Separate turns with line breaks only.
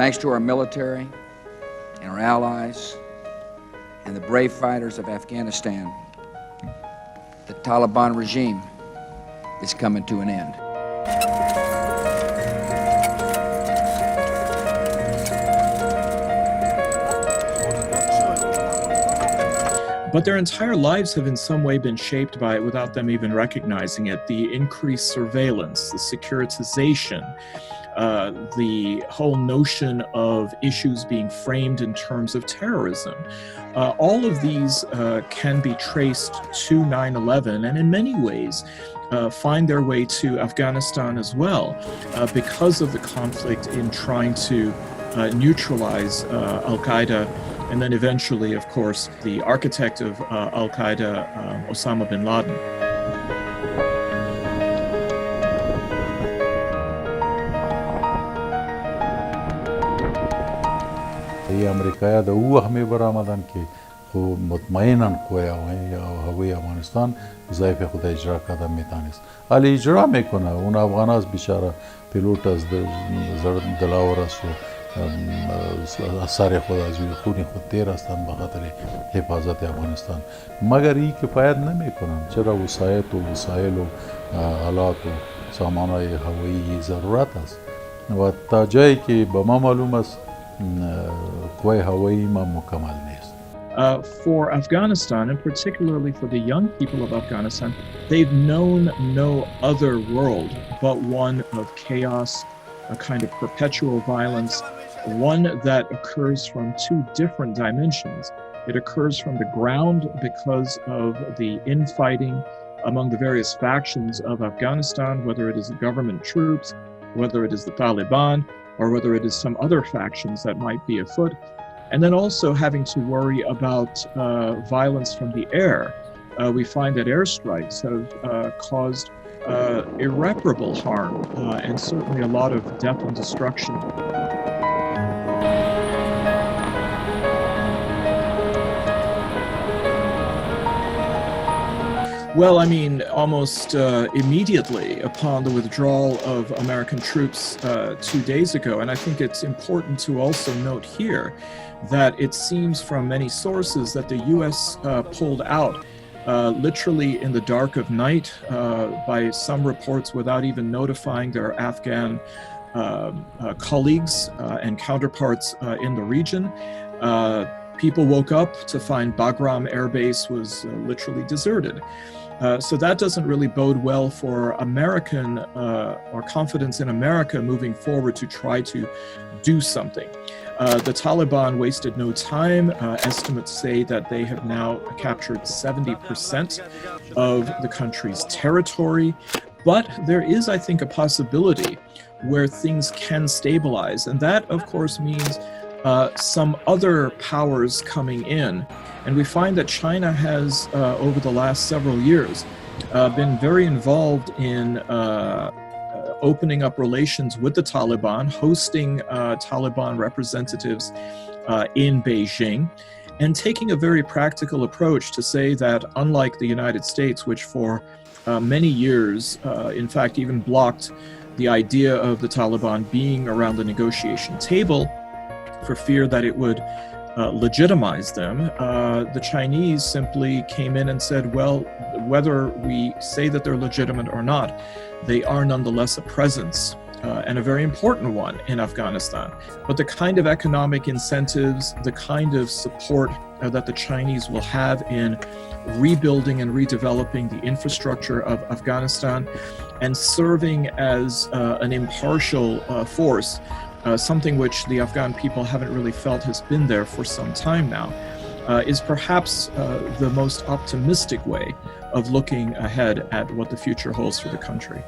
Thanks to our military and our allies and the brave fighters of Afghanistan, the Taliban regime is coming to an end.
But their entire lives have in some way been shaped by it without them even recognizing it. The increased surveillance, the securitization, the whole notion of issues being framed in terms of terrorism. All of these can be traced to 9/11 and in many ways find their way to Afghanistan as well because of the conflict in trying to neutralize Al-Qaeda, and then eventually, of course, the architect of Al-Qaeda, Osama bin Laden.
امریکایا د وه همې برآمدن کې خو مطمئنا قوه هوایی افغانستان ضعیف خود اجرا کردن میتونست ولی اجرا میکنه. اون افغان است بیچاره پیلوت از دلاور است و سر خود از خون خود تیر هستند به خاطر حفاظت افغانستان، مگر این کفایت نمیکنن. چرا وسایل و آلات و سامانهای هوایی ضرورت است و تا جایی که به ما معلوم است قوه هوایی ما مکمل نیست.
For Afghanistan, and particularly for the young people of Afghanistan, they've known no other world but one of chaos, a kind of perpetual violence, one that occurs from two different dimensions. It occurs from the ground because of the infighting among the various factions of Afghanistan, whether it is the government troops, whether it is the Taliban, or whether it is some other factions that might be afoot. And then also having to worry about violence from the air. We find that airstrikes have caused irreparable harm and certainly a lot of death and destruction. Well, I mean, almost immediately upon the withdrawal of American troops 2 days ago, and I think it's important to also note here that it seems from many sources that the U.S. pulled out literally in the dark of night, by some reports without even notifying their Afghan colleagues and counterparts in the region. People woke up to find Bagram Air Base was literally deserted. So that doesn't really bode well for American or confidence in America moving forward to try to do something. The Taliban wasted no time. Estimates say that they have now captured 70% of the country's territory. But there is, I think, a possibility where things can stabilize. And that, of course, means some other powers coming in. And we find that China has, over the last several years, been very involved in opening up relations with the Taliban, hosting Taliban representatives in Beijing, and taking a very practical approach to say that, unlike the United States, which for many years, in fact, even blocked the idea of the Taliban being around the negotiation table for fear that it would legitimize them, the Chinese simply came in and said, well, whether we say that they're legitimate or not, they are nonetheless a presence, and a very important one in Afghanistan. But the kind of economic incentives, the kind of support that the Chinese will have in rebuilding and redeveloping the infrastructure of Afghanistan and serving as an impartial force, something which the Afghan people haven't really felt has been there for some time now, is perhaps the most optimistic way of looking ahead at what the future holds for the country.